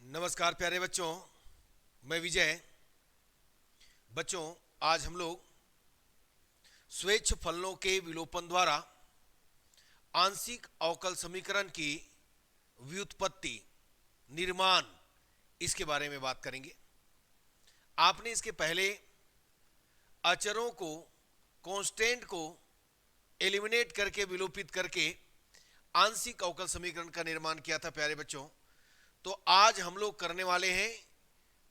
नमस्कार प्यारे बच्चों, मैं विजय। बच्चों, आज हम लोग स्वेच्छ फलनों के विलोपन द्वारा आंशिक अवकल समीकरण की व्युत्पत्ति, निर्माण, इसके बारे में बात करेंगे। आपने इसके पहले अचरों को, कांस्टेंट को एलिमिनेट करके, विलोपित करके आंशिक अवकल समीकरण का निर्माण किया था प्यारे बच्चों। तो आज हम लोग करने वाले हैं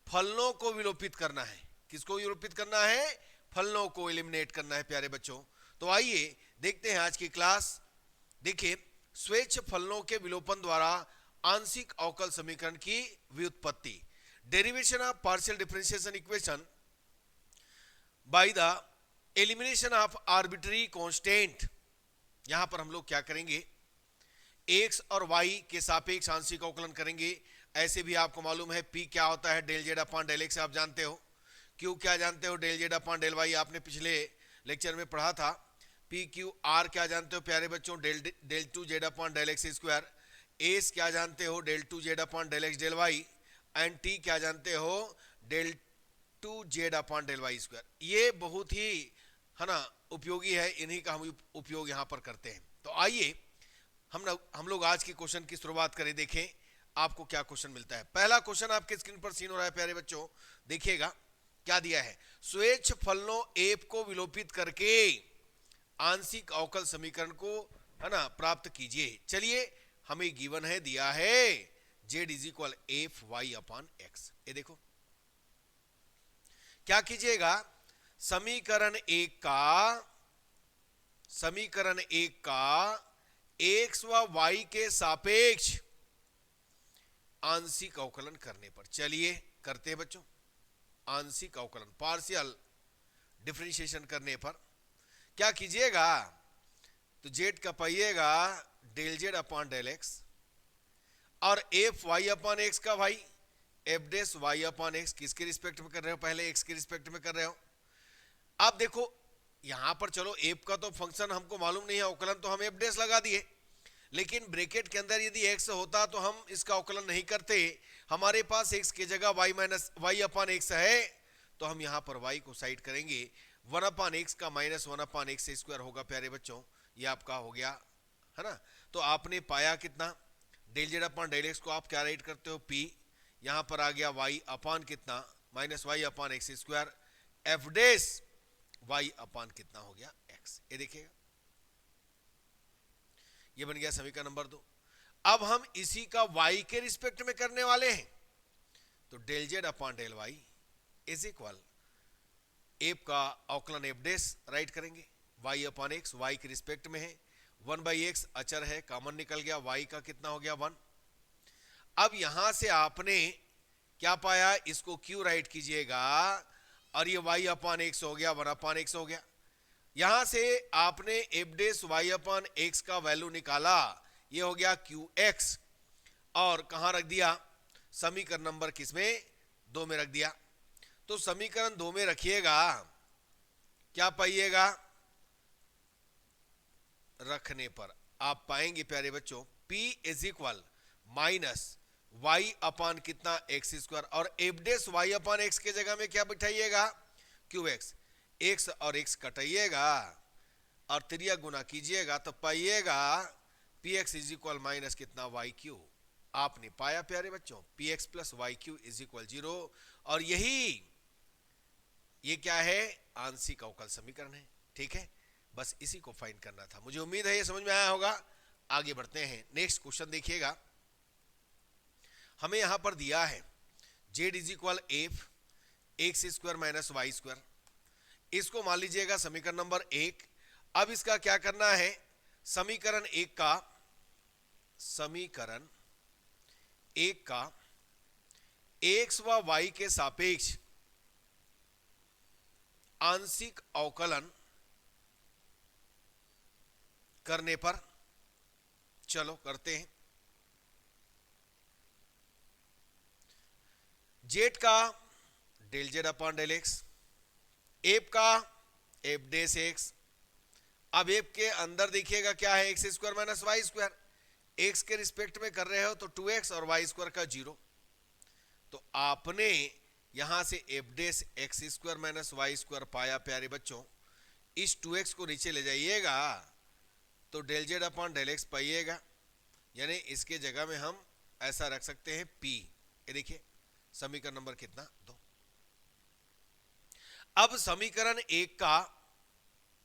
फलनों को विलोपित करना है। किसको विलोपित करना है? फलनों को एलिमिनेट करना है प्यारे बच्चों। तो आइए देखते हैं आज की क्लास। देखिए, स्वेच्छ फलनों के विलोपन द्वारा आंशिक अवकल समीकरण की व्युत्पत्ति, derivation of partial differentiation equation by the elimination of arbitrary constant. यहां पर हम लोग क्या करेंगे? x और y के सापेक्ष आंशिक अवकलन करेंगे। ऐसे भी आपको मालूम है p क्या होता है, del Z upon del x आप जानते हो। q क्या जानते हो, del Z upon del y, आपने पिछले लेक्चर में पढ़ा था। p q r क्या जानते हो प्यारे बच्चों, del two Z upon del x square. s क्या जानते हो, del two Z upon del x del y. And t क्या जानते हो, del two Z upon del y square. ये बहुत ही है ना उपयोगी है, इन्हीं का हम उपयोग यहाँ पर करते हैं। तो आइए हम लोग आज के क्वेश्चन की शुरुआत करें। देखें आपको क्या क्वेश्चन मिलता है। पहला क्वेश्चन आपके स्क्रीन पर सीन हो रहा है प्यारे बच्चों, देखिएगा क्या दिया है। स्वेच्छ फलनों एफ को विलोपित करके आंशिक अवकल समीकरण को है ना प्राप्त कीजिए। चलिए, हमें गिवन है, दिया है z is equal f Y upon x. ये देखो क्या कीजिएगा, समीकरण एक का एक्स व वाई के सापेक्ष आंशिक अवकलन करने पर। चलिए करते हैं बच्चों। आंशिक अवकलन, पार्शियल डिफरेंशिएशन करने पर क्या कीजिएगा, तो जेड का पाइएगा del Z upon del x, और एफ वाई अपॉन एक्स का भाई F dash Y upon X. किसके रिस्पेक्ट में कर रहे हो? पहले एक्स के रिस्पेक्ट में कर रहे हो। अब देखो यहां पर, चलो एफ का तो फंक्शन हमको मालूम नहीं है, अवकलन तो हम एफ डेस लगा दिए, लेकिन ब्रैकेट के अंदर यदि x होता तो हम इसका अवकलन नहीं करते। हमारे पास x की जगह y minus Y upon x है, तो हम यहां पर y को साइड करेंगे। 1 अपॉन एक्स का माइनस 1 अपॉन एक्स स्क्वायर होगा प्यारे बच्चों। ये आपका हो गया है ना। तो आपने पाया कितना, del Z upon del x को आप क्या राइट करते हो, p। यहां पर आ गया y अपॉन कितना, minus Y upon X square, F dash y upon कितना हो गया, x। ये देखिएगा, ये बन गया समीकरण नंबर 2। अब हम इसी का y के रिस्पेक्ट में करने वाले हैं, तो del Z upon del y is equal f का अवकलन एफ डेस राइट करेंगे, y अपॉन एक्स वाई के रिस्पेक्ट में है, 1 बाई एक्स अचर है, कॉमन निकल गया, y का कितना हो गया 1। अब यहां से आपने क्या पाया, इसको q राइट कीजिएगा, और ये y अपॉन एक्स हो गया, 1 अपॉन एक्स हो गया। यहां से आपने F dash Y upon X का वैल्यू निकाला, ये हो गया क्यू एक्स, और कहां रख दिया, समीकरण नंबर किसमें, 2 में रख दिया। तो समीकरण 2 में रखिएगा, क्या पाइएगा, रखने पर आप पाएंगे प्यारे बच्चों p is equal minus Y upon कितना एक्स स्क्वायर, और F dash Y upon X के जगह में क्या बिठाइएगा, क्यू एक्स। एक्स और एक्स कटाइएगा और त्रिया गुना कीजिएगा, तो पाइएगा P X is equal minus कितना वाई क्यू। आपने पाया प्यारे बच्चों P X plus Y Q is equal 0। और यही ये क्या है, आंशिक अवकल समीकरण है। ठीक है, बस इसी को फाइंड करना था। मुझे उम्मीद है ये समझ में आया होगा। आगे बढ़ते हैं, नेक्स्ट क्वेश्चन देखिएगा। हमें यहां पर दिया है z is equal f x square minus Y square. इसको मान लीजिएगा समीकरण नंबर 1। अब इसका क्या करना है, समीकरण एक का एक्स व वाई के सापेक्ष आंशिक अवकलन करने पर। चलो करते हैं। जेड का del Z upon del x, f का एफ डेस एक्स। अब एफ के अंदर देखिएगा क्या है, x square minus Y square. X के रिस्पेक्ट में कर रहे हो तो 2x और वाई स्क्वायर का 0। तो आपने यहां से F dash x square minus Y square पाया प्यारे बच्चों। इस 2x को नीचे ले जाइएगा तो del Z upon del X पाइएगा, यानी इसके जगह में हम ऐसा रख सकते हैं p। ये देखिए समीकरण नंबर कितना 2। अब समीकरण 1 का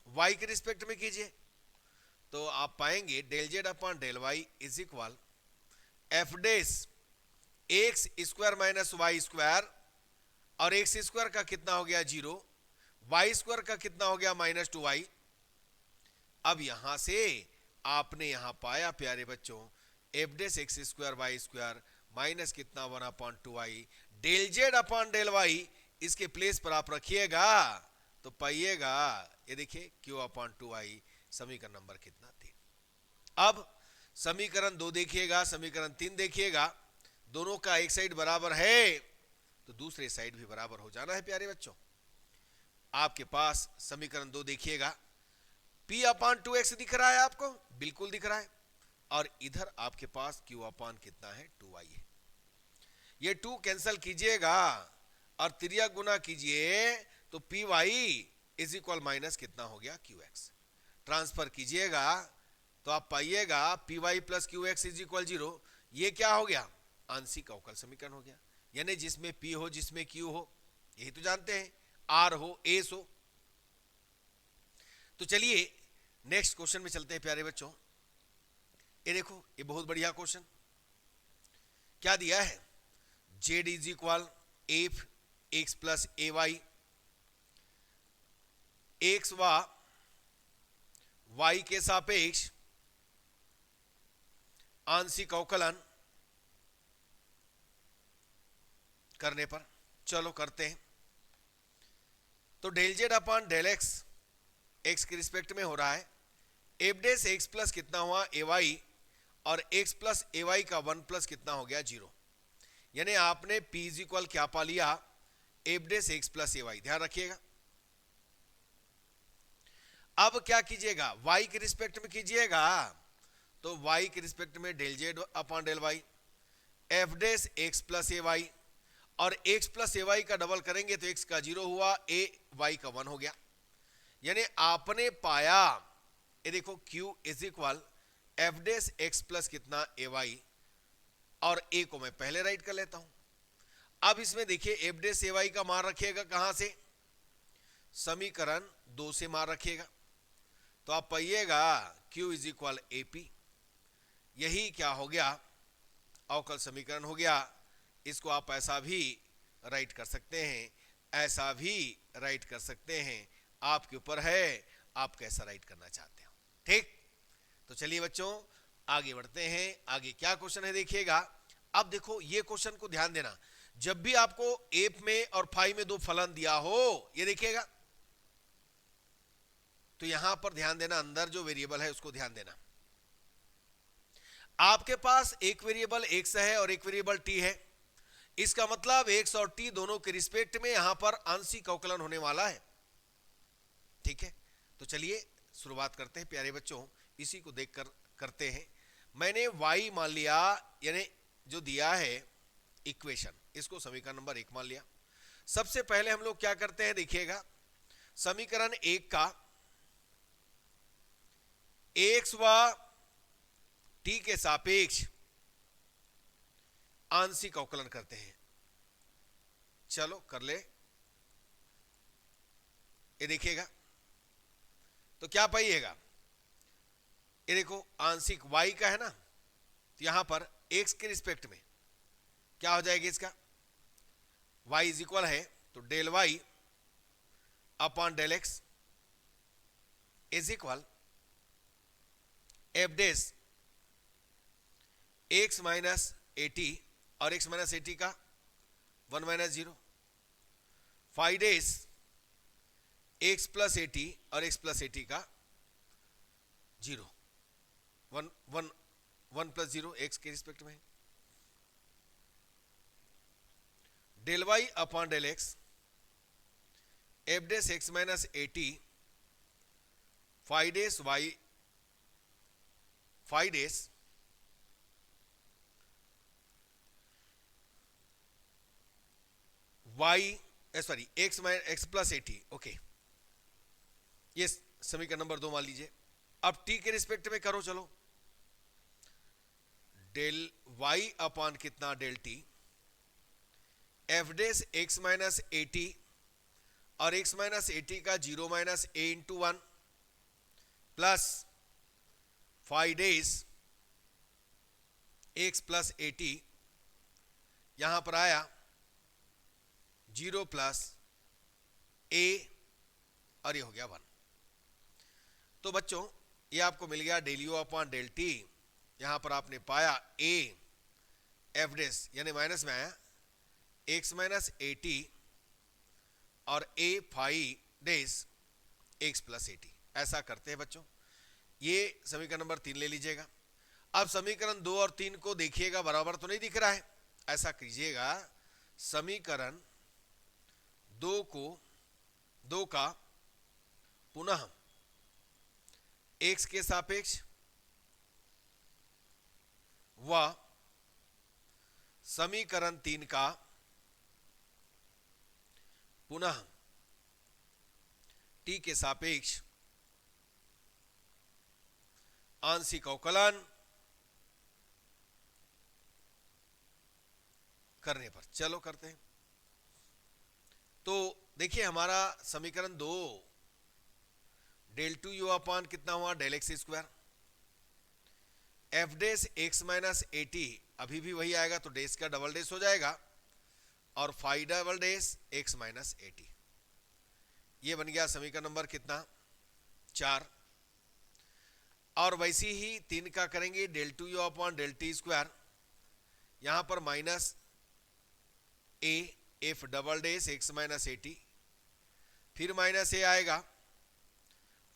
y के रिस्पेक्ट में कीजिए तो आप पाएंगे del Z upon del y is equal f dash x square minus Y square, और एक्स स्क्वायर का कितना हो गया 0, वाई स्क्वायर का कितना हो गया -2y। अब यहां से आपने यहां पाया प्यारे बच्चों F dash x square Y square minus कितना 1/2y, del Z upon del Y इसके प्लेस पर आप रखिएगा तो पाइएगा, ये देखिए q/2y। समीकरण नंबर कितना 3। अब समीकरण 2 देखिएगा, समीकरण 3 देखिएगा, दोनों का एक साइड बराबर है तो दूसरे साइड भी बराबर हो जाना है प्यारे बच्चों। आपके पास समीकरण 2 देखिएगा, p/2x दिख रहा है आपको, बिल्कुल दिख रहा है, और इधर आपके पास q/ कितना है 2y है। ये 2 कैंसल कीजिएगा और त्रिया गुना कीजिए तो py इज इक्वल माइनस कितना हो गया qx। ट्रांसफर कीजिएगा तो आप पाइएगा py plus qx is equal 0। ये क्या हो गया आंशिक अवकल समीकरण हो गया, यानी जिसमें p हो जिसमें q हो, यही तो जानते हैं, r हो s हो। तो चलिए नेक्स्ट क्वेश्चन में चलते हैं प्यारे बच्चों। ये देखो ये बहुत बढ़िया क्वेश्चन, क्या दिया है z is equal f x plus A y, x व वाई के सापेक्ष आंशिक अवकलन करने पर, चलो करते हैं। तो del Z upon del x x के रिस्पेक्ट में हो रहा है, एफ डेस एक्स प्लस कितना हुआ ए वाई, और एक्स प्लस ए वाई का 1 प्लस कितना हो गया 0, यानी आपने p इज इक्वल क्या पा लिया एफ डेस एक्स प्लस ए वाई। ध्यान रखिएगा। अब क्या कीजिएगा y के रिस्पेक्ट में कीजिएगा तो y के रिस्पेक्ट में del Z upon del Y F dash x plus ए वाई, और x प्लस ए वाई का डबल करेंगे तो x का 0 हुआ, ए वाई का 1 हो गया, यानी आपने पाया ये देखो q is equal f dash x plus कितना ए वाई, और a को मैं पहले राइट कर लेता हूं। अब इसमें देखिए एफ डेस ए वाई का मान रखिएगा कहां से, समीकरण 2 से मान रखिएगा, तो आप पाइएगा q is equal A P. यही क्या हो गया अवकल समीकरण हो गया। इसको आप ऐसा भी राइट कर सकते हैं, ऐसा भी राइट कर सकते हैं, आपके ऊपर है आप कैसा राइट करना चाहते हो। ठीक, तो चलिए बच्चों आगे बढ़ते हैं। आगे क्या क्वेश्चन है देखिएगा। अब देखो ये क्वेश्चन को ध्यान देना, जब भी आपको एफ में और फाई में दो फलन दिया हो, ये देखिएगा तो यहां पर ध्यान देना, अंदर जो वेरिएबल है उसको ध्यान देना। आपके पास एक वेरिएबल x है और एक वेरिएबल t है, इसका मतलब x और t दोनों के रिस्पेक्ट में यहां पर आंशिक अवकलन होने वाला है। ठीक है, तो चलिए शुरुआत करते हैं प्यारे बच्चों, इसी को देखकर करते हैं। मैंने y मान लिया, यानी जो दिया है इक्वेशन, इसको समीकरण नंबर 1 मान लिया। सबसे पहले हम लोग क्या करते हैं देखिएगा, समीकरण 1 का x व t के सापेक्ष आंशिक अवकलन करते हैं। चलो कर ले, ये देखिएगा तो क्या पाइएगा, ये देखो आंशिक y का है ना, तो यहां पर x के रिस्पेक्ट में क्या हो जाएगा इसका, y इज इक्वल है तो del y upon del x is equal f dash x minus a t, और x माइनस ए टी का 1 minus 0, phi dash x plus a t और x प्लस ए टी का 0, 1 plus 0 x के respect में, del y upon del x f dash x minus a t, phi dash y, phi dash y sorry x plus a t, okay, ये समीकरण number 2 मान लीजिए। अब T के respect में करो, चलो, डेल वाई अपॉन कितना, del T, F dash x minus A T और एक्स माइनस एटी का 0 माइनस ए इंटू 1 प्लस 5 डेज एक्स प्लस एटी, यहां पर आया 0 प्लस ए और ये हो गया 1। तो बच्चों ये आपको मिल गया del you upon del t. यहां पर आपने पाया ए एफ डेस यानी माइनस में आया एक्स माइनस एटी और ए 5 डेज एक्स प्लस एटी। ऐसा करते हैं बच्चों, ये समीकरण नंबर 3 ले लीजिएगा। अब समीकरण 2 और 3 को देखिएगा, बराबर तो नहीं दिख रहा है। ऐसा कीजिएगा, समीकरण 2 का पुनः x के सापेक्ष व समीकरण 3 का पुनः t के सापेक्ष आंशिक अवकलन करने पर, चलो करते हैं। तो देखिए हमारा समीकरण 2 डेल टू यू अपॉन कितना हुआ, del x square, F dash x minus eighty अभी भी वही आएगा तो डेस का डबल डेस हो जाएगा और 5 double dash x minus eighty. ये बन गया समीकरण नंबर कितना, 4। और वैसे ही 3 का करेंगे, del two you upon del T square, यहां पर minus a f double dash x minus a t, फिर माइनस ए आएगा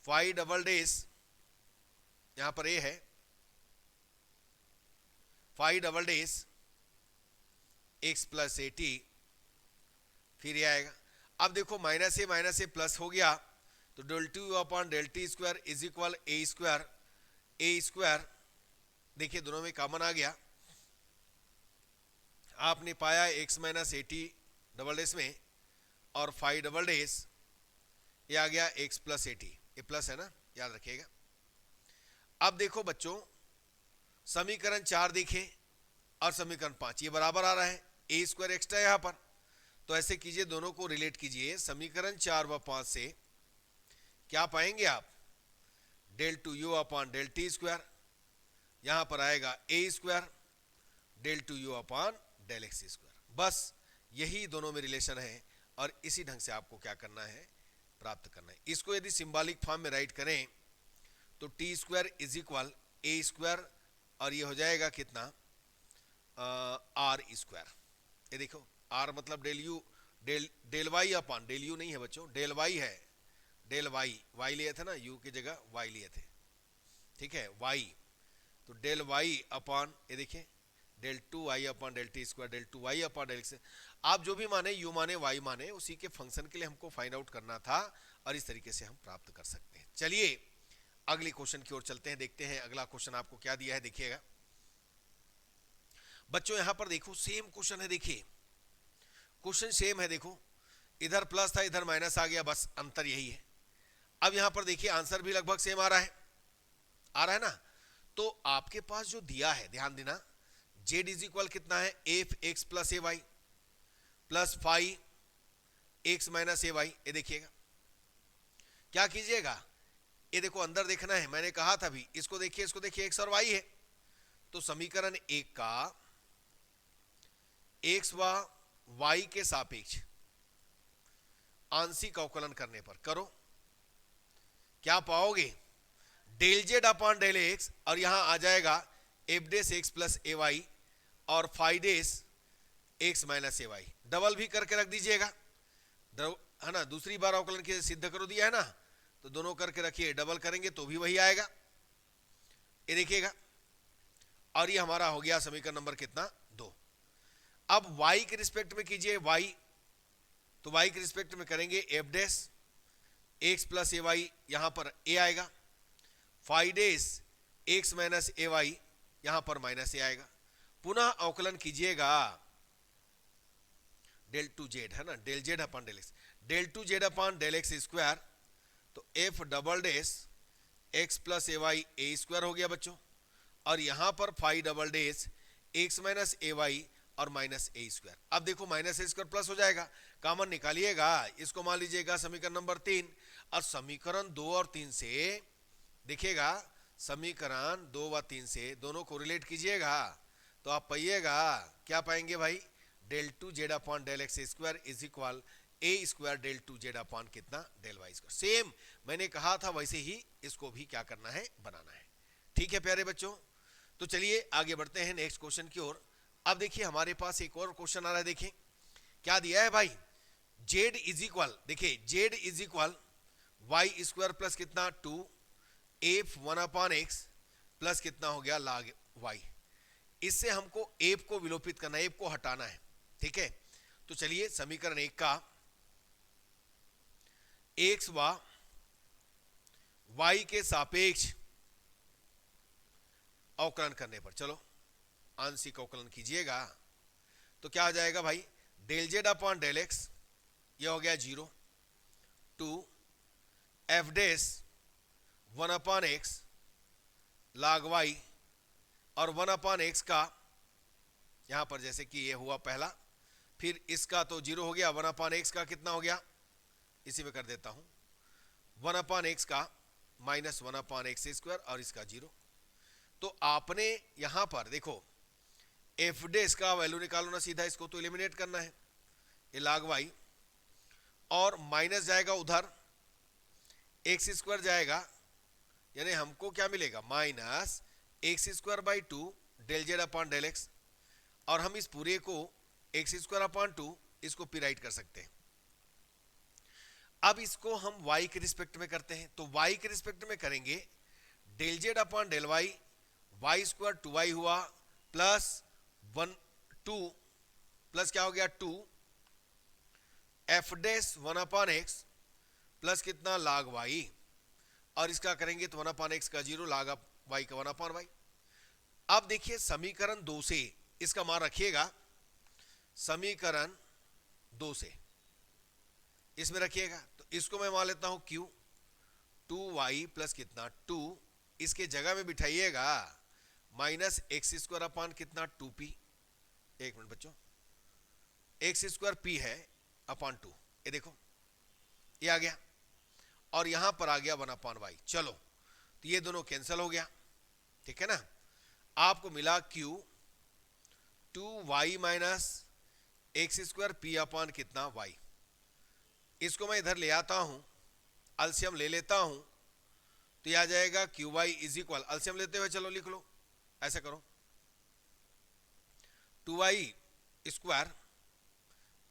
5 डबल डेस, यहां पर ए है 5 double dash x plus a t, फिर ये आएगा। अब देखो माइनस ए प्लस हो गया तो del two upon del T square is equal a square, देखिए दोनों में कॉमन आ गया। आपने पाया x minus a t double dash में और 5 डबल डेस, ये आ गया एक्स प्लस एटी, ये प्लस है ना, याद रखिएगा। अब देखो बच्चों समीकरण 4 देखे और समीकरण 5 ये बराबर आ रहा है, ए स्क्वायर एक्स्ट्रा यहां पर, तो ऐसे कीजिए दोनों को रिलेट कीजिए। समीकरण 4 व 5 से क्या पाएंगे आप, del two you upon del T square, यहां पर आएगा A square del two you upon del x square. बस यही दोनों में रिलेशन है और इसी ढंग से आपको क्या करना है, प्राप्त करना है। इसको यदि सिंबॉलिक फॉर्म में राइट करें तो T square is equal a square और ये हो जाएगा कितना, आर स्क्वायर। ये देखो आर मतलब del you, del Y upon, del u नहीं है बच्चों, डेल वाई है, डेल वाई लिए थे ना, यू की जगह वाई लिए थे, ठीक है, वाई, तो डेल वाई अपॉन ये देखिए del two y upon del T square, del two y upon del x. आप जो भी माने, यू माने वाई माने, उसी के फंक्शन के लिए हमको फाइंड आउट करना था और इस तरीके से हम प्राप्त कर सकते हैं। चलिए अगले क्वेश्चन की ओर चलते हैं, देखते हैं अगला क्वेश्चन आपको क्या दिया है। देखिएगा बच्चों यहां पर देखो सेम क्वेश्चन है, देखिए क्वेश्चन सेम है, देखो इधर प्लस था इधर माइनस आ गया, बस अंतर यही है। अब यहां पर देखिए आंसर भी लगभग सेम आ रहा है ना। तो आपके पास जो दिया है ध्यान देना, जेड इज इक्वल कितना है, एफ एक्स प्लस ए वाई प्लस 5 एक्स माइनस ए वाई। ये देखिएगा क्या कीजिएगा, ये देखो अंदर देखना है, मैंने कहा था भी, इसको देखिए एक्स और वाई है, तो समीकरण 1 का एक्स व वाई के सापेक्ष आंशिक अवकलन करने पर करो, क्या पाओगे, del Z upon del x और यहां आ जाएगा एफ डेस एक्स प्लस ए वाई और 5 डेस एक्स माइनस ए वाई, डबल भी करके रख दीजिएगा, है ना, दूसरी बार अवकलन के सिद्ध करो दिया है ना, तो दोनों करके रखिए, डबल करेंगे तो भी वही आएगा, ये देखिएगा। और ये हमारा हो गया समीकरण नंबर कितना, 2। अब y के रिस्पेक्ट में कीजिए, y, तो y के रिस्पेक्ट में करेंगे एफ डेस एक्स प्लस ए वाई, यहां पर a आएगा, 5 डेस एक्स माइनस ए वाई, यहां पर माइनस ए आएगा। पुनः अवकलन कीजिएगा डेल टू जेड है ना, del Z upon del x, del two Z upon del x square, तो F double dash x plus A Y A square हो गया बच्चों, और यहां पर F double dash x minus ए वाई और माइनस ए स्क्वायर। अब देखो माइनस ए स्क्वायर प्लस हो जाएगा, कॉमन निकालिएगा, इसको मान लीजिएगा समीकरण नंबर 3, और समीकरण 2 और 3 से देखिएगा, समीकरण 2 व 3 से दोनों को रिलेट कीजिएगा तो आप पाइएगा, क्या पाएंगे भाई, del two Z upon del x square is equal a square del two Z upon कितना, डेल वाई स्क्वायर। सेम मैंने कहा था वैसे ही इसको भी क्या करना है, बनाना है। ठीक है प्यारे बच्चों, तो चलिए आगे बढ़ते हैं नेक्स्ट क्वेश्चन की ओर। अब देखिए हमारे पास एक और क्वेश्चन आ रहा है, देखिए क्या दिया है भाई, जेड इज इक्वल, देखिए z is equal y square plus कितना 2 एफ 1 अपॉन एक्स प्लस कितना हो गया लाग वाई। इससे हमको एफ को विलोपित करना है, एफ को हटाना है। ठीक है, तो चलिए समीकरण 1 का एक्स व वाई के सापेक्ष अवकलन करने पर, चलो आंशिक अवकलन कीजिएगा, तो क्या हो जाएगा भाई, del Z upon del x, ये हो गया 0 two f dash 1 upon x log y, और 1 अपॉन एक्स का यहां पर जैसे कि ये हुआ पहला, फिर इसका तो 0 हो गया, 1 अपॉन एक्स का कितना हो गया, इसी में कर देता हूं, 1 अपॉन एक्स का माइनस 1 अपॉन एक्स स्क्वायर, और इसका 0। तो आपने यहां पर देखो एफ डेस का वैल्यू निकालो ना सीधा, इसको तो एलिमिनेट करना है, ये लाग वाई, और माइनस जाएगा उधर, एक्स स्क्वायर जाएगा, यानी हमको क्या मिलेगा, minus x square by 2 del Z upon del x, और हम इस पूरे को एक्स स्क्वायर अपॉन 2 इसको पी राइट कर सकते हैं। अब इसको हम y के रिस्पेक्ट में करते हैं, तो y के रिस्पेक्ट में करेंगे, del Z upon del y, y square 2y हुआ प्लस 1 2 प्लस क्या हो गया 2 F dash 1 upon x plus कितना लाग y, और इसका करेंगे तो 1 अपॉन एक्स का 0 लाग y का 1 अपॉन वाई। अब देखिए समीकरण 2 से इसका मान रखिएगा, समीकरण 2 से इसमें रखिएगा, तो इसको मैं मान लेता हूं q 2y प्लस कितना 2, इसके जगह में बिठाइएगा माइनस एक्स स्क्वायर अपॉन कितना 2p, एक मिनट बच्चों, एक्स स्क्वायर p है अपॉन 2, ये देखो ये आ गया, और यहां पर आ गया 1 अपॉन वाई। चलो तो ये दोनों कैंसिल हो गया, ठीक है ना, आपको मिला q 2y minus x square p upon कितना y। इसको मैं इधर ले आता हूं, अल्सियम ले लेता हूं, तो यह आ जाएगा क्यू वाई इज इक्वल, अल्सियम लेते हुए चलो लिख लो, ऐसा करो 2y square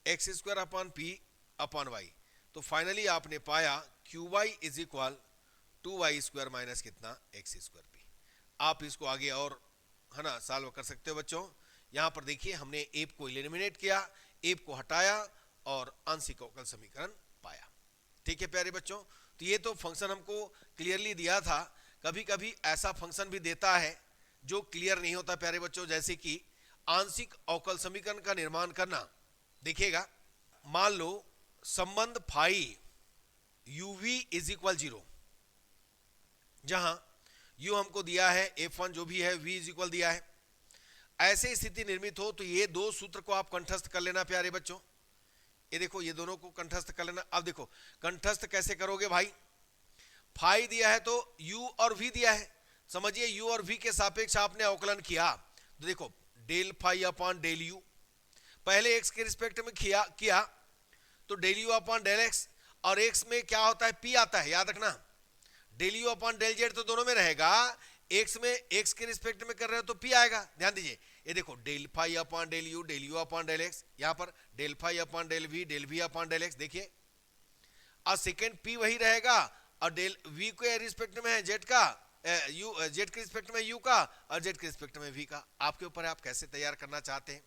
x square upon p upon y, तो फाइनली आपने पाया q y is equal 2y square minus कितना एक्स स्क्वायर p। आप इसको आगे और है ना सॉल्व कर सकते हो बच्चों। यहां पर देखिए हमने एप को एलिमिनेट किया, एप को हटाया और आंशिक अवकल समीकरण पाया। ठीक है प्यारे बच्चों, तो ये तो फंक्शन हमको क्लियरली दिया था। कभी कभी ऐसा फंक्शन भी देता है जो क्लियर नहीं होता प्यारे बच्चों, जैसे कि आंशिक अवकल समीकरण का निर्माण करना। देखिएगा, मान लो संबंध फाई uv इज इक्वल 0, जहां u हमको दिया है f1 जो भी है, v इज इक्वल दिया है। ऐसे स्थिति निर्मित हो तो ये दो सूत्र को आप कंठस्थ कर लेना प्यारे बच्चों, ये देखो ये दोनों को कंठस्थ कर लेना। अब देखो कंठस्थ कैसे करोगे भाई, फाई दिया है तो u और v दिया है, समझिए u और v के सापेक्ष आपने अवकलन किया, तो देखो del phi upon del u, पहले x के रिस्पेक्ट में किया तो del u upon del x, और x में क्या होता है p आता है, याद रखना del u upon del z तो दोनों में रहेगा, x में x के रिस्पेक्ट में कर रहे हो तो p आएगा। ध्यान दीजिए, ये देखो del phi upon del u upon del x, यहां पर del phi upon del v upon del x। देखिए और सेकेंड p वही रहेगा, और डेल v के रिस्पेक्ट में है z का, z के रिस्पेक्ट में u का, और z के रिस्पेक्ट में v का। आपके ऊपर है आप कैसे तैयार करना चाहते हैं।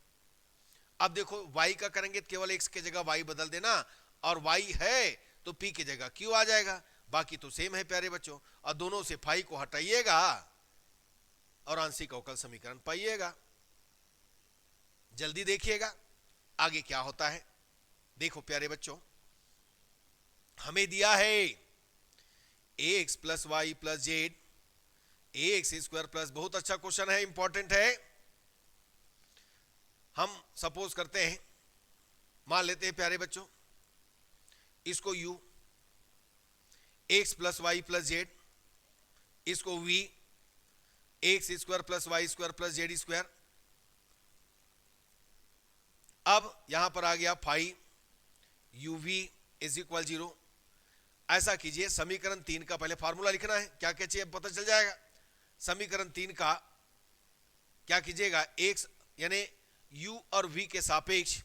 अब देखो y का करेंगे तो केवल x के जगह y बदल देना, और y है तो p की जगह q आ जाएगा, बाकी तो सेम है प्यारे बच्चों। और दोनों से फाई को हटाइएगा और आंशिक अवकल समीकरण पाइएगा। जल्दी देखिएगा आगे क्या होता है। देखो प्यारे बच्चों, हमें दिया है ax plus y plus z ax square plus, बहुत अच्छा क्वेश्चन है, इंपॉर्टेंट है। हम सपोज करते हैं, मान लेते हैं प्यारे बच्चों, इसको u x plus y plus z, इसको v x square plus Y square plus z square. अब यहां पर आ गया फाइव uv इज इक्वल 0। ऐसा कीजिए, समीकरण 3 का पहले फार्मूला लिखना है, क्या क्या चाहिए पता चल जाएगा। समीकरण 3 का क्या कीजिएगा, x यानी u और v के सापेक्ष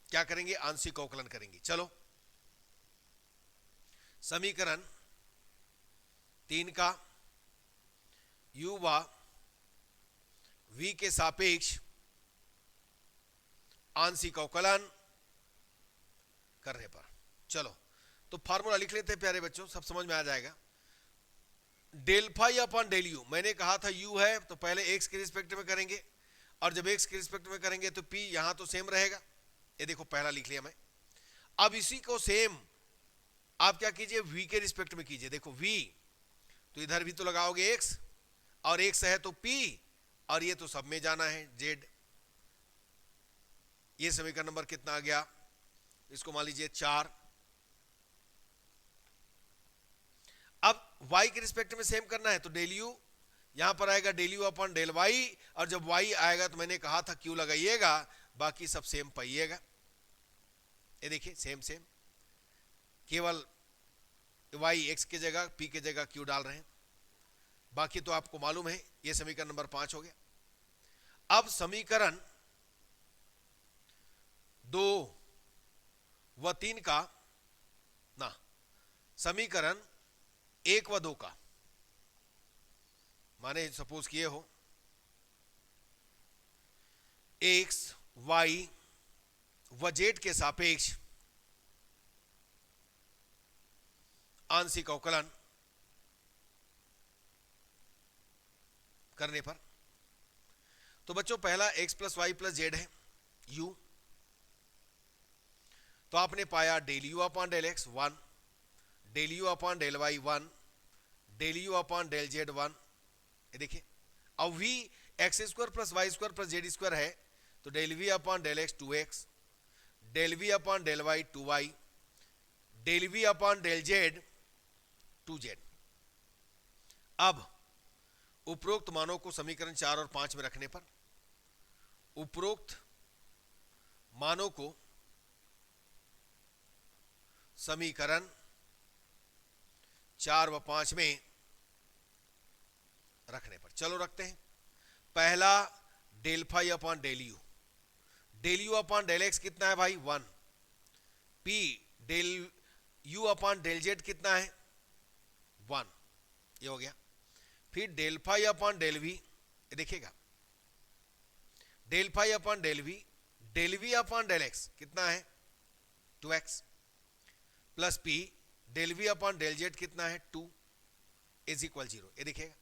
क्या करेंगे, आंशिक अवकलन करेंगे। चलो, समीकरण 3 का u व v के सापेक्ष आंशिक अवकलन करने पर, चलो तो फार्मूला लिख लेते हैं प्यारे बच्चों, सब समझ में आ जाएगा। Del phi upon del u, मैंने कहा था u है तो पहले x के रिस्पेक्ट में करेंगे, और जब x के रिस्पेक्ट में करेंगे तो p यहां तो सेम रहेगा। ये देखो पहला लिख लिया मैं। अब इसी को सेम आप क्या कीजिए, v के रिस्पेक्ट में कीजिए। देखो v तो इधर भी तो लगाओगे x, और x है तो p, और ये तो सब में जाना है z। ये समीकरण नंबर कितना आ गया, इसको मान लीजिए 4। अब y के रिस्पेक्ट में सेम करना है तो डेल u यहां पर आएगा del u upon del y, और जब y आएगा तो मैंने कहा था q लगाइएगा, बाकी सब सेम पाइएगा। ये देखिए सेम सेम, केवल y x की जगह p की जगह q डाल रहे हैं, बाकी तो आपको मालूम है। ये समीकरण नंबर 5 हो गया। अब समीकरण 2 व 3 का ना, समीकरण 1 व 2 का, माने सपोज किए हो x y व z के सापेक्ष आंशिक अवकलन करने पर, तो बच्चों पहला x plus y plus z है u, तो आपने पाया del u upon del x 1, del u upon del y 1, del u upon del z 1। ये देखिए, अब v x square plus Y square plus z square है तो del v upon del x 2x, del v upon del y 2y, del v upon del z 2z। अब उपरोक्त मानों को समीकरण 4 और 5 में रखने पर, उपरोक्त मानों को समीकरण 4 व 5 में रखने पर, चलो रखते हैं। पहला del phi upon del you, del you upon del X कितना है भाई 1, p del you upon del Z कितना है 1, ये हो गया। फिर del phi upon del V, देखिएगा del phi upon del we upon del X कितना है 2x, plus p del we upon del Z कितना है 2 इज इक्वल 0। ये देखिएगा,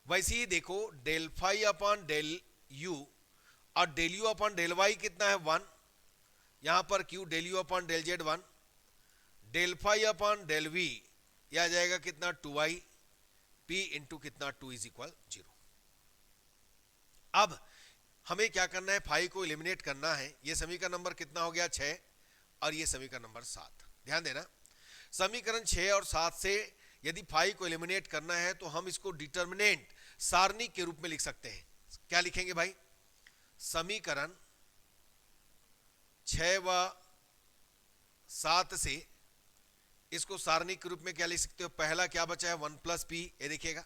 वैसे ही देखो del phi upon del U और del you upon del Y कितना है 1, यहां पर q del you upon del Z 1, del phi upon del V यह आ जाएगा कितना 2y, p इंटू कितना 2 इज इक्वल 0। अब हमें क्या करना है, फाई को एलिमिनेट करना है। यह समीकरण नंबर कितना हो गया 6, और यह समीकरण नंबर 7। ध्यान देना, समीकरण 6 और 7 से यदि फाई को एलिमिनेट करना है तो हम इसको डिटर्मिनेंट सारणी के रूप में लिख सकते हैं। क्या लिखेंगे भाई, समीकरण 6 व 7 से इसको सारणी के रूप में क्या लिख सकते हो, पहला क्या बचा है 1 प्लस पी, ये देखिएगा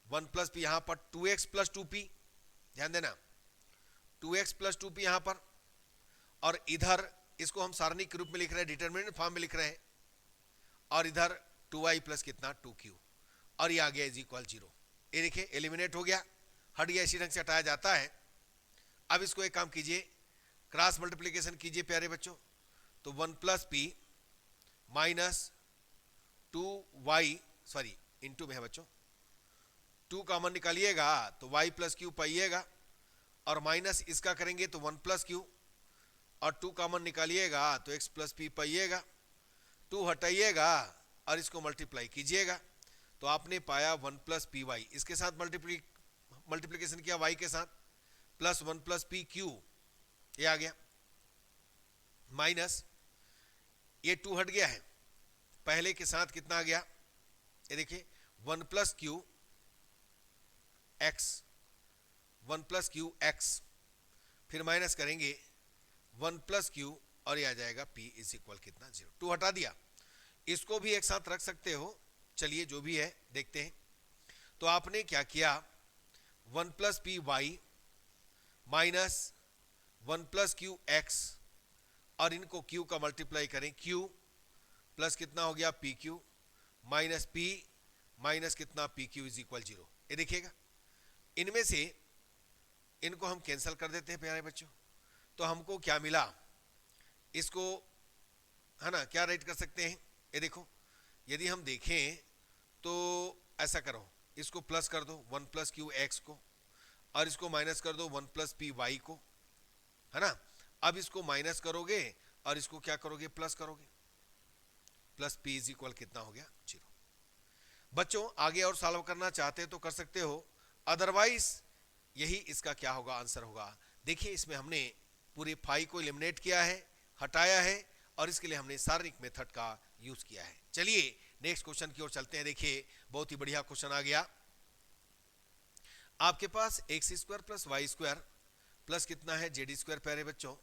1 प्लस पी, यहां पर 2x प्लस 2p, ध्यान देना 2x प्लस 2p यहां पर, और इधर इसको हम सारणी के रूप में लिख रहे हैं, डिटर्मिनेंट फॉर्म में लिख रहे हैं, और इधर 2y प्लस कितना 2q, और ये आ गया इज इक्वल 0। ये देखिए एलिमिनेट हो गया, हट गया, इसी ढंग से हटाया जाता है। अब इसको एक काम कीजिए, क्रॉस मल्टीप्लीकेशन कीजिए प्यारे बच्चों, तो 1 plus P minus 2y, sorry into में है बच्चों, 2 कॉमन निकालिएगा तो y प्लस क्यू पाइएगा, और माइनस इसका करेंगे तो 1 प्लस क्यू, और 2 कॉमन निकालिएगा तो x प्लस पी पाइएगा, 2 हटाइएगा और इसको मल्टीप्लाई कीजिएगा तो आपने पाया 1 प्लस पी वाई। इसके साथ मल्टीप्लीकेशन किया y के साथ, प्लस 1 प्लस पी क्यू, ये आ गया, माइनस ये 2 हट गया है, पहले के साथ कितना आ गया, ये देखिए 1 plus q x, 1 plus q x, फिर माइनस करेंगे 1 प्लस क्यू और ये आ जाएगा p इज इक्वल कितना 0। 2 हटा दिया, इसको भी एक साथ रख सकते हो, चलिए जो भी है देखते हैं। तो आपने क्या किया, 1 plus p y minus 1 plus q x और इनको q का मल्टीप्लाई करें, q प्लस कितना हो गया P Q minus P minus कितना पी क्यू इज इक्वल 0। ये देखिएगा इनमें से इनको हम कैंसिल कर देते हैं प्यारे बच्चों, तो हमको क्या मिला, इसको है ना क्या राइट कर सकते हैं, ये देखो यदि हम देखें तो ऐसा करो, इसको प्लस कर दो 1 प्लस क्यू एक्स को और इसको माइनस कर दो 1 प्लस पी वाई को, है ना। अब इसको माइनस करोगे और इसको क्या करोगे, प्लस करोगे, प्लस p इज इक्वल कितना हो गया 0। बच्चों आगे और सॉल्व करना चाहते हो तो कर सकते हो, अदरवाइज यही इसका क्या होगा, आंसर होगा। देखिए इसमें हमने पूरे फाई को एलिमिनेट किया है, हटाया है और इसके लिए हमने सारणिक मेथड का यूज किया है। चलिए नेक्स्ट क्वेश्चन की ओर चलते हैं। देखिए बहुत ही बढ़िया क्वेश्चन आ गया, आपके पास X square plus Y square plus कितना है जेड स्क्वायर प्यारे बच्चों,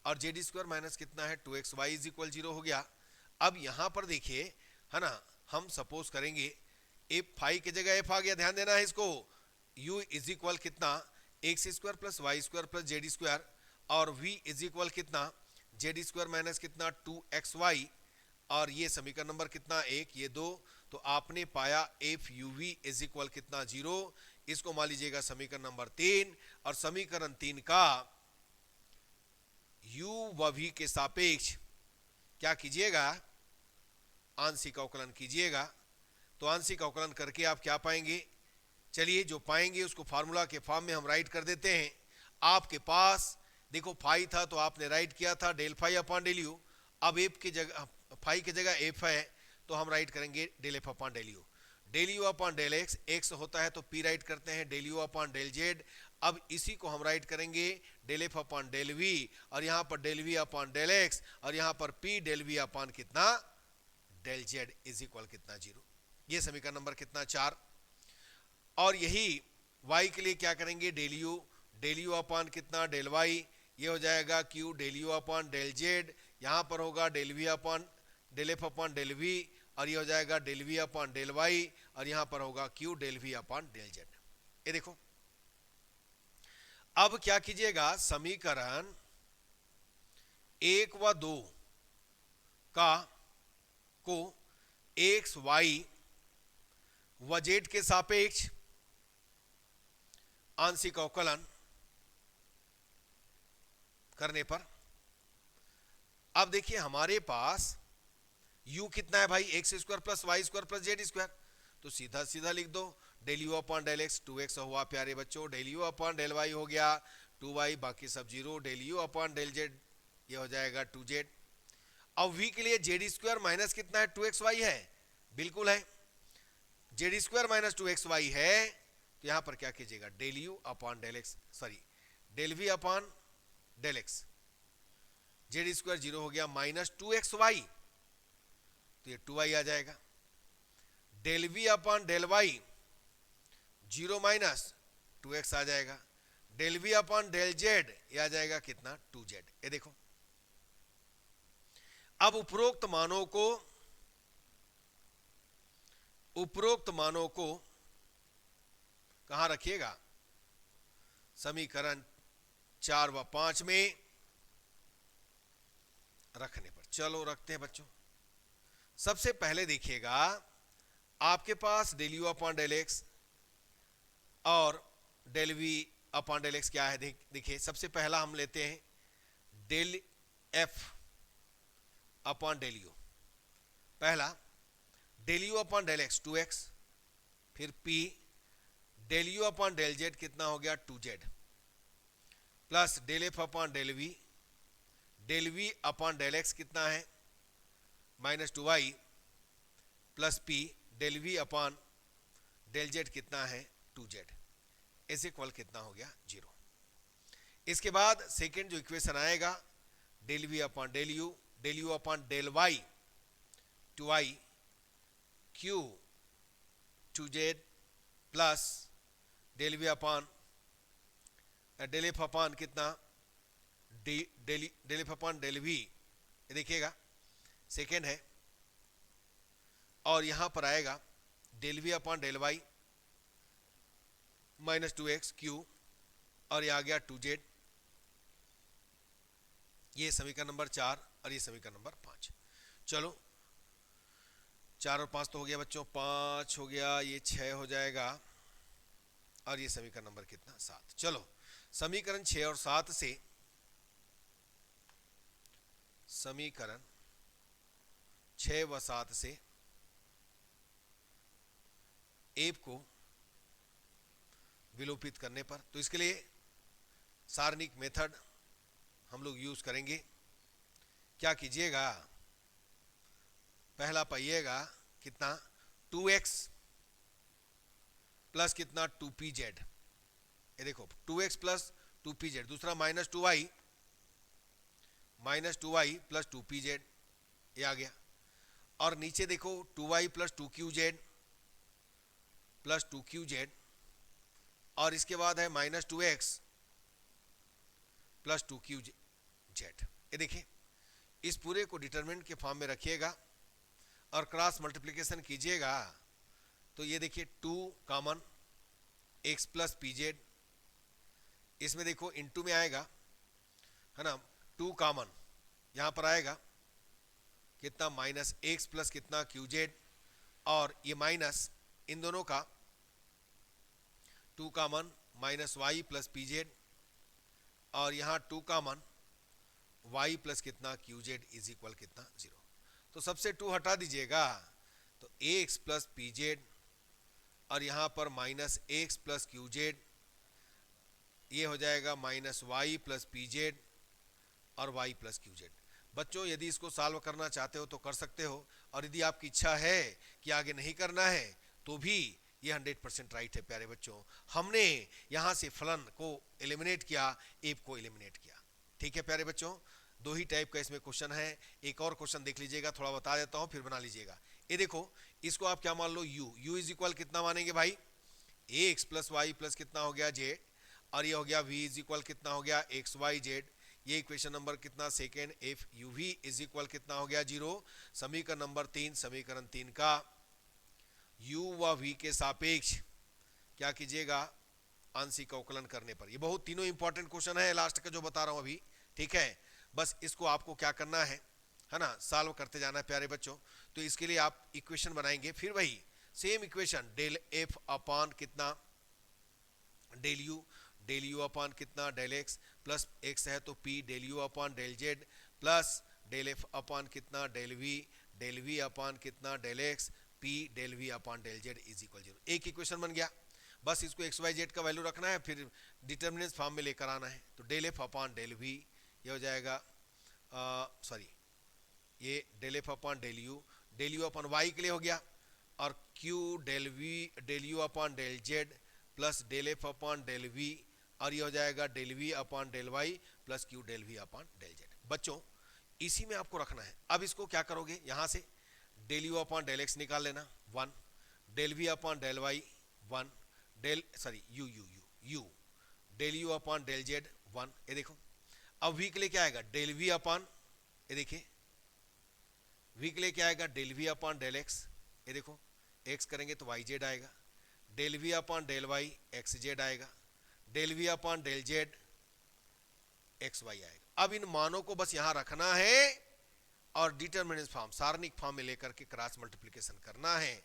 और जेड स्क्वायर माइनस कितना है 2x वाई इज इक्वल 0 हो गया। अब यहां पर देखिए है ना, हम सपोज करेंगे एफ फाई की जगह एफ आ गया, ध्यान देना है इसको, u इज इक्वल कितना x square plus Y square plus z square और v इज इक्वल कितना जेड स्क्वायर माइनस कितना 2xy और ये समीकरण नंबर कितना 1 ये 2, तो आपने पाया f u v is equal कितना 0। इसको मान लीजिएगा समीकरण नंबर 3 और समीकरण 3 का u व v के सापेक्ष क्या कीजिएगा, आंशिक अवकलन कीजिएगा। तो आंशिक अवकलन करके आप क्या पाएंगे, चलिए जो पाएंगे उसको फार्मूला के फॉर्म में हम राइट कर देते हैं। आपके पास देखो फाई था तो आपने राइट किया था del phi upon del u, अब एफ की जगह फाई की जगह एफ है तो हम राइट करेंगे del F upon del you upon del x, x होता है तो पी राइट करते हैं del you upon del z. अब इसी को हम राइट करेंगे del F upon del v और यहाँ पर del we upon del x और यहाँ पर पी डेल वी अपॉन कितना डेल जेड इज इक्वल कितना 0। ये समीकरण नंबर कितना 4। और यही y के लिए क्या करेंगे, डेल यू अपॉन कितना डेल y, ये हो जाएगा q del you upon del z, यहाँ पर होगा del we upon del F upon del v और ये हो जाएगा del we upon del y और यहाँ पर होगा q del we upon del z. ये देखो अब क्या कीजिएगा, समीकरण 1 व 2 का को एक्स वाई व जेड के सापेक्ष आंशिक अवकलन करने पर अब देखिए हमारे पास u कितना है भाई, x square plus Y square plus z square, तो सीधा सीधा लिख दो del you upon del x 2x हुआ प्यारे बच्चों, del you upon del y हो गया 2y बाकी सब 0, del you upon del z ये हो जाएगा 2z। अब v के लिए जेड स्क्वायर माइनस कितना है 2xy है, बिल्कुल है, जेड स्क्वायर माइनस 2xy है तो यहां पर क्या कीजिएगा del you upon del x sorry del we upon del x, z square 0 हो गया माइनस 2xy तो ये 2y आ जाएगा, del we upon del y 0 minus 2x आ जाएगा, del we upon del z ये आ जाएगा कितना 2z। ये देखो अब उपरोक्त मानों को कहां रखिएगा, समीकरण 4 व 5 में रखने पर। चलो रखते हैं बच्चों। सबसे पहले देखिएगा आपके पास del you upon del x और del we upon del X क्या है, देखिए सबसे पहला हम लेते हैं del F upon del U, पहला del you upon del x 2x, फिर p del you upon del Z कितना हो गया 2z plus del F upon del V del we upon del X कितना है -2y plus P del we upon del Z कितना है 2z is equal कितना हो गया 0। इसके बाद सेकेंड जो इक्वेशन आएगा del we upon del you upon del Y 2i Q 2z plus del we upon del F upon कितना del F upon del V देखिएगा सेकेंड है, और यहां पर आएगा del we upon del Y -2x Q और ये आ गया 2z। ये समीकरण नंबर 4 और ये समीकरण नंबर 5। चलो 4 और 5 तो हो गया बच्चों, 5 हो गया, ये 6 हो जाएगा और ये समीकरण नंबर कितना 7। चलो समीकरण 6 और 7 से समीकरण 6 व 7 से एब को विलोपित करने पर, तो इसके लिए सारणिक मेथड हम लोग यूज करेंगे। क्या कीजिएगा, पहला पाइएगा कितना 2x प्लस कितना 2pz, ये देखो 2x प्लस 2pz, दूसरा -2y प्लस 2pz ये आ गया, और नीचे देखो 2y plus 2qz plus 2qz, और इसके बाद है -2x प्लस 2qz। ये देखिए इस पूरे को डिटरमिनेंट के फॉर्म में रखिएगा और क्रॉस मल्टीप्लिकेशन कीजिएगा, तो ये देखिए 2 कॉमन x प्लस pz, इसमें देखो इनटू में आएगा है ना, 2 कॉमन यहां पर आएगा कितना -x प्लस कितना qz, और ये माइनस इन दोनों का 2 कॉमन -y प्लस pz, और यहां 2 कॉमन y प्लस कितना qz इज इक्वल कितना 0। तो सबसे 2 हटा दीजिएगा तो ax प्लस pz, और यहां पर -x प्लस qz, ये हो जाएगा -y प्लस pz और y प्लस qz। बच्चों यदि इसको सॉल्व करना चाहते हो तो कर सकते हो, और यदि आपकी इच्छा है कि आगे नहीं करना है तो भी ये 100% राइट है प्यारे बच्चों। हमने यहां से फलन को एलिमिनेट किया, एब को एलिमिनेट किया। ठीक है प्यारे बच्चों, 2 ही टाइप का इसमें क्वेश्चन है। एक और क्वेश्चन देख लीजिएगा, थोड़ा बता देता हूं फिर बना लीजिएगा। ये देखो इसको आप क्या मान लो u इज इक्वल कितना मानेंगे भाई, ax प्लस वाई प्लस कितना हो गया z, और ये हो गया v इज इक्वल कितना हो गया एक्स वाई जेड। ये इक्वेशन नंबर कितना second, if u v is equal कितना हो गया 0। समीकरण नंबर 3, समीकरण 3 का u व v के सापेक्ष क्या कीजिएगा, आंशिक अवकलन करने पर। ये बहुत तीनों इंपॉर्टेंट क्वेश्चन है लास्ट का जो बता रहा हूं अभी। ठीक है, बस इसको आपको क्या करना है ना, सॉल्व करते जाना है प्यारे बच्चों। तो इसके लिए आप इक्वेशन बनाएंगे, फिर वही same equation del F upon कितना डेल यू अपॉन कितना डेल एक्स, प्लस एक्स है तो p del you upon del z, plus del F upon कितना डेल वी अपॉन कितना del x, p del we upon del z is equal 0। एक equation बन गया, बस इसको एक्स वाई जेड का वैल्यू रखना है, फिर डिटर्मिनेंट फॉर्म में लेकर आना है। तो del F upon del v ये हो जाएगा, सॉरी ये del F upon del you upon y के लिए हो गया, और q del you upon del z plus del F upon del v, और ये हो जाएगा del we upon del y plus q del we upon del z. बच्चों इसी में आपको रखना है। अब इसको क्या करोगे, यहां से del you upon del x निकाल लेना 1, del we upon del y 1, u del you upon del Z 1। ये देखो अब v के लिए क्या आएगा, डेल वी अपॉन, ये देखिए v के लिए क्या आएगा, del we upon del x, ये देखो x करेंगे तो वाई जेड आएगा, del we upon del Y X Z आएगा, del we upon del Z X Y आएगा। अब इन मानों को बस यहां रखना है और डिटरमिनेंट फॉर्म सारणिक फॉर्म में लेकर के क्रॉस मल्टीप्लिकेशन करना है।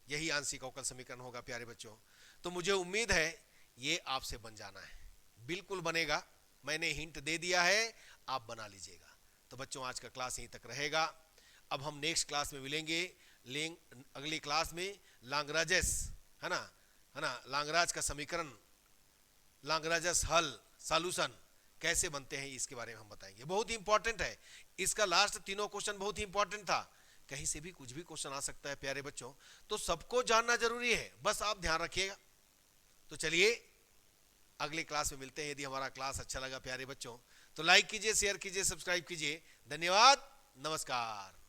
यही आंशिक अवकल समीकरण होगा प्यारे बच्चों। तो मुझे उम्मीद है ये आपसे बन जाना है, बिल्कुल बनेगा, मैंने हिंट दे दिया है, आप बना लीजिएगा। तो बच्चों आज का क्लास यहीं तक रहेगा। अब हम नेक्स्ट क्लास में मिलेंगे, अगली क्लास में लाग्रांजेस है ना, लाग्रांज का समीकरण, लाग्रांजेस हल सॉल्यूशन कैसे बनते हैं इसके बारे में हम बताएंगे। बहुत ही इंपॉर्टेंट है, इसका लास्ट तीनों क्वेश्चन बहुत ही इंपॉर्टेंट था। कहीं से भी कुछ भी क्वेश्चन आ सकता है प्यारे बच्चों, तो सबको जानना जरूरी है, बस आप ध्यान रखिएगा। तो चलिए अगले क्लास में मिलते हैं। यदि हमारा क्लास अच्छा लगा प्यारे बच्चों तो लाइक कीजिए, शेयर कीजिए, सब्सक्राइब कीजिए। धन्यवाद, नमस्कार।